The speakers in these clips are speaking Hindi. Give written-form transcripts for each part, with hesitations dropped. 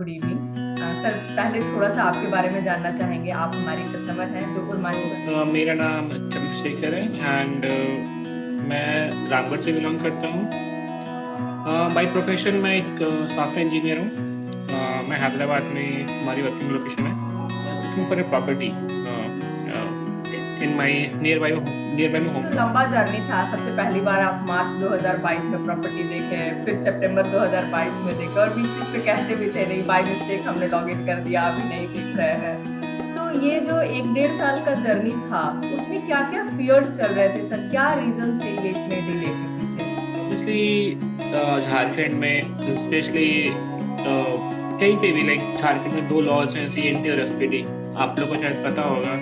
Good evening sir. पहले थोड़ा सा आपके बारे में जानना चाहेंगे। आप हमारे कस्टमर हैं जो उर्मानी में। मेरा नाम चंद्रशेखर है एंड मैं रामगढ़ से बिलोंग करता हूँ। बाय प्रोफेशन मैं एक सॉफ्टवेयर इंजीनियर हूँ। मैं हैदराबाद में हमारी वर्किंग लोकेशन है। Looking for a property in my near by home तो टाउन। लंबा जर्नी था। सबसे पहली बार आप मार्च 2022 में प्रॉपर्टी देखे, फिर सितंबर 2022 में देखे, और बीच बीच में कहते भी थे नहीं, बाय मिस्टेक हमने लॉग इन कर दिया, अभी नहीं दिख रहे हैं। तो ये जो 1 डेढ़ साल का जर्नी था, उसमें क्या क्या फियर्स चल रहे थे सर? क्या रीजन थे ये इतने डिले के पीछे? ऑब्वियसली झारखंड में स्पेशली कहीं पे भी लाइक झारखंड में दो लॉज हैं, सीएनटी और एसपीडी। आप लोगों को शायद पता होगा,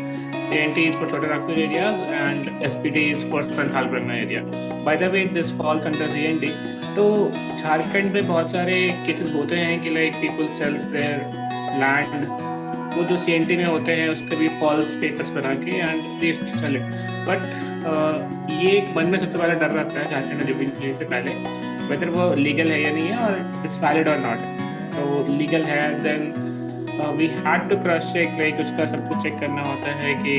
CNT is for Chota Nagpur areas and SPD is for Santhal Pargana area. By the way this falls under CNT. तो झारखंड में बहुत सारे केसेस होते हैं कि like people sells their land, वो जो सीएनटी में होते हैं उसके भी फॉल्स पेपर्स बना के and they sell it. But ये एक मन में सबसे बड़ा डर रहता है झारखंड में जमीन खरीदने से पहले, वेदर वो लीगल है या नहीं है और इट्स वैलिड और नॉट। तो लीगल है then we had to cross check, like उसका सब कुछ चेक करना होता है कि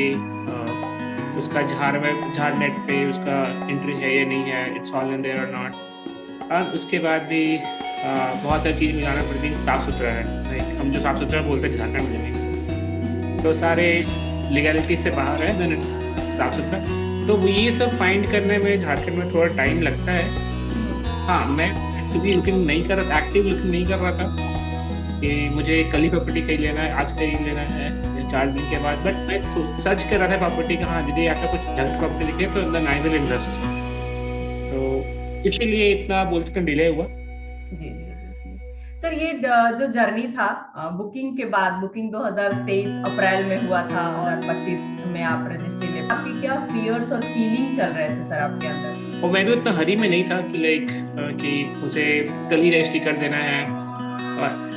उसका झार नेट पे उसका एंट्री है या नहीं है, इट्स ऑल इन देयर और नॉट। और उसके बाद भी बहुत सारी चीज़ मिलाना पड़ती है। साफ़ सुथरा है, लाइक हम जो साफ़ सुथरा बोलते हैं झारखंड में जमीन, तो सारे लीगलिटी से बाहर है, देन इट्स साफ़ सुथरा। तो ये सब फाइंड करने में झारखंड में थोड़ा टाइम लगता है। हाँ, मैं एक्टिवली लुकिंग नहीं कर रहा, एक्टिव लुकिंग नहीं कर रहा था कि मुझे कल ही प्रॉपर्टी खरीद लेना है, आज खरीद लेना है या 4 दिन के बाद। बट मैं सर्च कर रहा था प्रॉपर्टी का, हाँ यदि ऐसा कुछ ढंग प्रॉपर्टी दिखे तो देन आई विल इन्वेस्ट। तो इसीलिए इतना बोलते थे डिले हुआ। जी जी जी। सर ये जो जर्नी था, बुकिंग के बाद, बुकिंग 2023 अप्रैल में हुआ था और 25 में आप रजिस्ट्री ले, आपकी क्या फियर्स और फीलिंग चल रहे थे सर आपके अंदर? और मैं भी उतना हरी में नहीं था कि लाइक कि उसे कल ही रजिस्ट्री कर देना है। और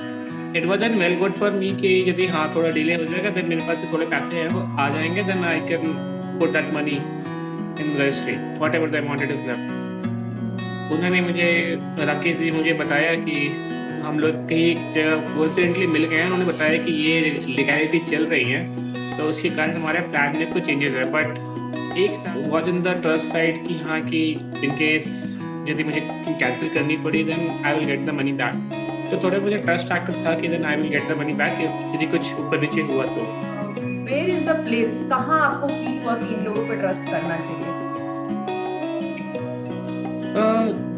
it was an well good for me कि यदि हाँ थोड़ा डिले हो जाएगा देन मेरे पास भी थोड़े पैसे हैं, वो आ जाएंगे, then I can put that money in registry, whatever the amount it is left. उन्होंने मुझे, राकेश जी मुझे बताया कि हम लोग कहीं एक जगह कोइंसिडेंटली मिल गए हैं, उन्होंने बताया कि ये लीगैलिटी चल रही है, तो उसके कारण हमारे प्लान में कुछ चेंजेस है। बट एक was in the trust side कि हाँ कि इन केस यदि मुझे कैंसिल करनी पड़ी then I will get the money back. तो थोड़ा मुझे ट्रस्ट फैक्टर था कि then I will get the money back यदि कुछ ऊपर नीचे हुआ तो। वेयर इज द प्लेस, कहाँ आपको फील हुआ कि इन लोगों पे ट्रस्ट करना चाहिए?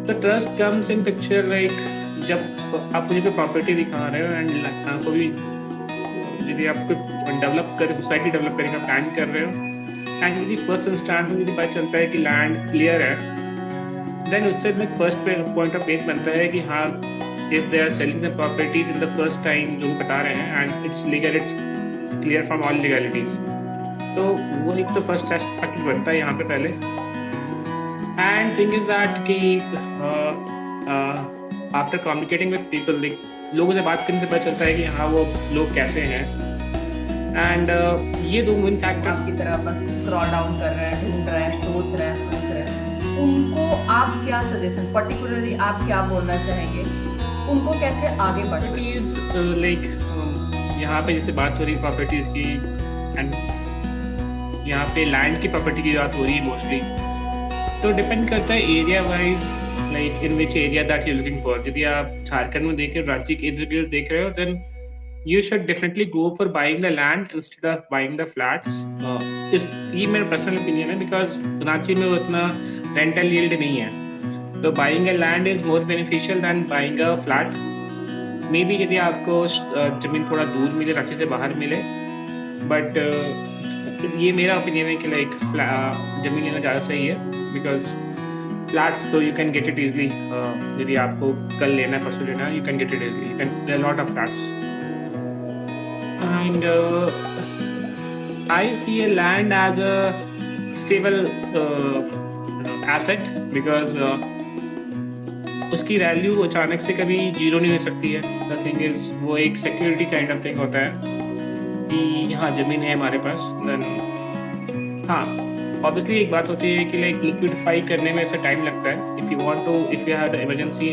The trust comes in picture like जब आप मुझे कोई प्रॉपर्टी दिखा रहे हो एंड आपको भी यदि आप कोई डेवलप कर सोसाइटी डेवलप करने का प्लान कर रहे हो एंड यदि फर्स्ट इंस्टांस में यदि पता चलता है कि लैंड क्लियर है, देन उससे फर्स्ट पॉइंट ऑफ बेस बनता है कि हाँ if they are selling the properties in the first time जो बता रहे हैं and it's legal, it's clear from all legalities, तो वो एक तो फर्स्ट फैक्टर बनता है यहाँ पे पहले। एंड थिंग इज दैट कि after communicating with people, like लोगों से बात करने से पता चलता है कि हाँ वो लोग कैसे हैं। एंड ये दो मेन फैक्टर्स। आपकी तरह बस स्क्रॉल डाउन कर रहे हैं, ढूंढ रहे हैं, सोच रहे हैं, उनको आप क्या सजेशन, पर्टिकुलरली आप क्या बोलना चाहेंगे? उनको कैसे आगे बढ़ना? प्रॉपर्टीज लाइक यहाँ पे जैसे बात हो रही है प्रॉपर्टीज की एंड यहाँ पे लैंड की प्रॉपर्टी की बात हो रही है मोस्टली, तो डिपेंड करता है area wise, like in which area that you looking for. यदि आप झारखंड में देख रहे हो, रांची के इधर गिर्द देख रहे हो, then you should definitely go for buying the land instead of buying the flats. इस ये मेरा पर्सनल ओपिनियन है, बिकॉज रांची में उतना रेंटल यील्ड नहीं है, तो buying a land is more beneficial than buying a flat. Maybe यदि आपको जमीन थोड़ा दूर मिले, रांची से बाहर मिले, बट ये मेरा ओपिनियन है कि लाइक जमीन लेना ज़्यादा सही है, बिकॉज फ्लैट्स तो you can get it easily. यदि आपको कल लेना है, परसों लेना है, you can get it easily, you can, there are lot of flats. And I see a land as a stable asset because उसकी वैल्यू अचानक से कभी जीरो नहीं हो सकती है। द थिंग इज वो एक सिक्योरिटी काइंड ऑफ थिंग होता है कि यहाँ ज़मीन है हमारे पास। देन हाँ, ऑब्वियसली एक बात होती है कि लाइक लिक्विडिफाई करने में ऐसा टाइम लगता है। If you want to, if you have the emergency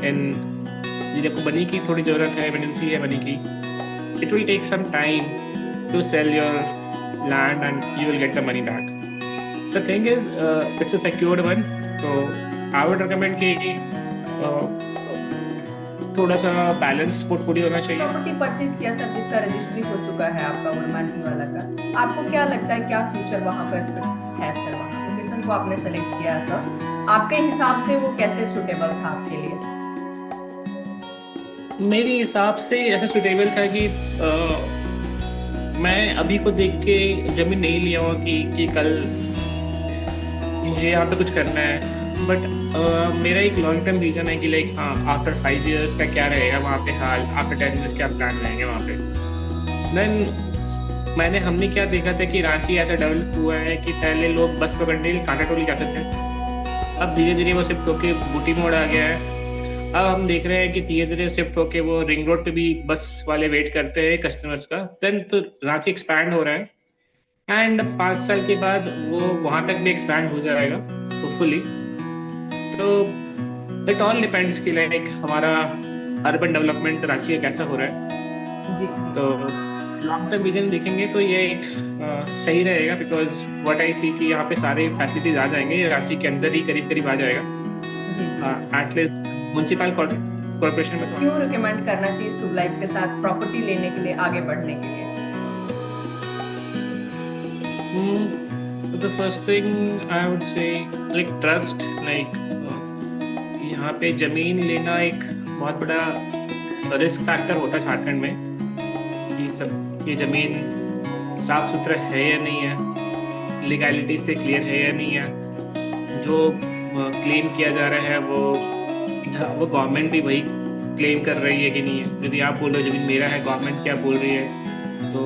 in यदि आपको मनी की थोड़ी ज़रूरत है, इमरजेंसी है मनी की, it will take some time to sell your land and you will get the money back. The thing is, it's a secured one, so I would recommend कि थोड़ा सा बैलेंस पोर्टफोलियो होना चाहिए। प्रॉपर्टी परचेज किया सर, जिसका रजिस्ट्री हो चुका है आपका वरमांझी वाला का, आपको क्या लगता है क्या फ्यूचर वहाँ पर है सर? वहाँ लोकेशन को आपने सेलेक्ट किया है सर, आपके हिसाब से वो कैसे सुटेबल था आपके लिए? मेरे हिसाब से ऐसा सुटेबल था कि मैं अभी को देख के जमीन नहीं लिया हूँ कि कल मुझे यहाँ पे कुछ करना है, बट मेरा एक लॉन्ग टर्म विजन है कि लाइक हाँ आफ्टर 5 years का क्या रहेगा वहाँ पे हाल, आफ्टर 10 years क्या प्लान रहेंगे वहाँ पे। देन हमने क्या देखा था कि रांची ऐसा डेवलप हुआ है कि पहले लोग बस पकड़ने के लिए कांटाटोली जाते थे, अब धीरे धीरे वो शिफ्ट होके बूटी मोड़ आ गया है। अब हम देख रहे हैं कि धीरे धीरे शिफ्ट होके वो रिंग रोड पे भी बस वाले वेट करते हैं कस्टमर्स का। देन तो रांची एक्सपैंड हो रहा है एंड 5 साल के बाद वो वहाँ तक भी एक्सपैंड हो जाएगा होपफुली। तो इट ऑल डिपेंड्स कि लाइक हमारा अर्बन डेवलपमेंट रांची का कैसा हो रहा है जी। तो लॉन्ग टर्म विजन देखेंगे तो ये एक सही रहेगा, बिकॉज व्हाट आई सी कि यहाँ पे सारे फैसिलिटीज आ जाएंगे, रांची के अंदर ही करीब करीब आ जाएगा एटलीस्ट म्युनिसिपल कॉर्पोरेशन में। क्यों रिकमेंड करना चाहिए शुभ लाइफ के साथ प्रॉपर्टी लेने के लिए, आगे बढ़ने के लिए? The first thing I would say like trust, like यहाँ पे जमीन लेना एक बहुत बड़ा रिस्क फैक्टर होता है झारखंड में कि सब ये जमीन साफ सुथरा है या नहीं है, लीगैलिटी से क्लियर है या नहीं है, जो क्लेम किया जा रहा है वो गवर्नमेंट भी वही क्लेम कर रही है कि नहीं है। यदि आप बोल रहे हो जमीन मेरा है, गवर्नमेंट क्या बोल रही है, तो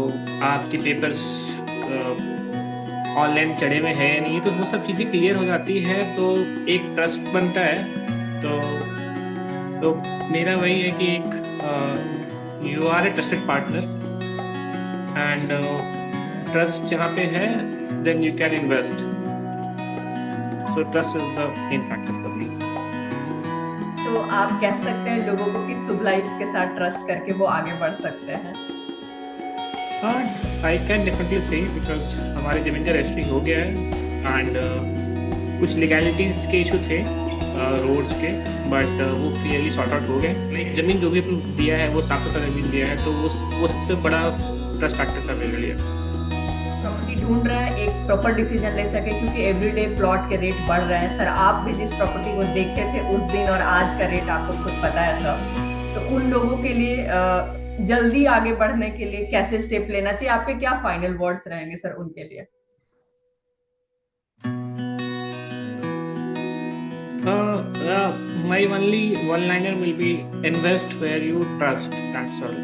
आपके पेपर्स ऑनलाइन चढ़े में है या नहीं, तो वो सब चीज़ें क्लियर हो जाती है तो एक ट्रस्ट बनता है। तो मेरा वही है कि एक you are a trusted partner and trust जहाँ पे है then you can invest, so trust is the main factor for me. तो आप कह सकते हैं लोगों को कि शुभ लाइफ के साथ ट्रस्ट करके वो आगे बढ़ सकते हैं? हाँ, आई कैन डेफिनेटली से, बिकॉज हमारे ज़मीन का रजिस्ट्री हो गया है एंड कुछ लीगैलिटीज़ के इशू थे रोड्स के, बट वो क्लियरली सॉर्ट आउट हो गए। लाइक ज़मीन जो भी दिया है वो साफ सुथरा ज़मीन दिया है, तो वो सबसे बड़ा ट्रस्ट फैक्टर था मेरे लिए। प्रॉपर्टी ढूंढ रहा है एक प्रॉपर डिसीजन ले सके, क्योंकि एवरीडे प्लॉट के रेट बढ़ रहे हैं सर। आप भी जिस प्रॉपर्टी को देखे थे उस दिन और आज का रेट आपको खुद पता है सर, तो उन लोगों के लिए जल्दी आगे बढ़ने के लिए कैसे स्टेप लेना चाहिए, आपके क्या फाइनल वर्ड्स रहेंगे सर उनके लिए? My only one-liner will be invest where you trust. That's all.